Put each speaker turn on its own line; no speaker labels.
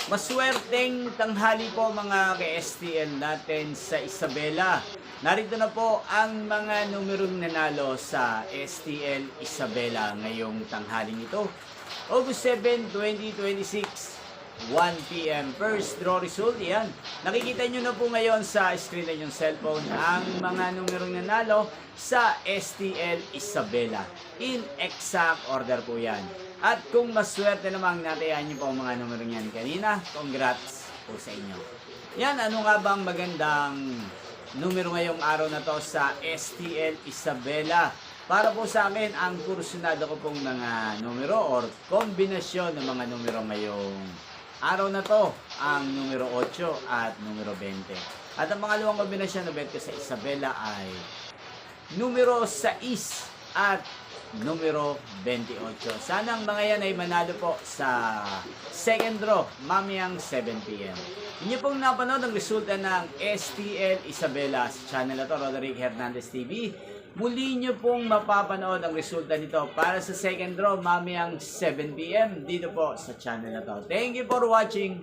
Maswerteng tanghali po mga ka-STL natin sa Isabela. Narito na po ang mga numerong nanalo sa STL Isabela ngayong tanghaling ito. August 7, 2026, 1 p.m. First draw result, yan. Nakikita nyo na po ngayon sa screen ng yung cellphone ang mga numerong nanalo sa STL Isabela. In exact order po yan. At kung maswerte namang natayan nyo po ang mga numerong yan kanina, congrats po sa inyo. Yan, ano nga bang magandang numero ngayong araw na to sa STL Isabela? Para po sa akin, ang kursunado ko pong mga numero or kombinasyon ng mga numero ngayong araw na to, ang numero 8 at numero 20. At ang pangalawang kombinasyon na bet ko sa Isabela ay numero 6 at numero 28. Sana ang mga yan ay manalo po sa second draw mamayang 7 p.m. Inyo pong napanood ang resulta ng STL Isabela sa channel na to, Roderick Hernandez TV. Muli nyo pong mapapanood ang resulta nito para sa second draw mamayang 7 p.m. dito po sa channel na to. Thank you for watching.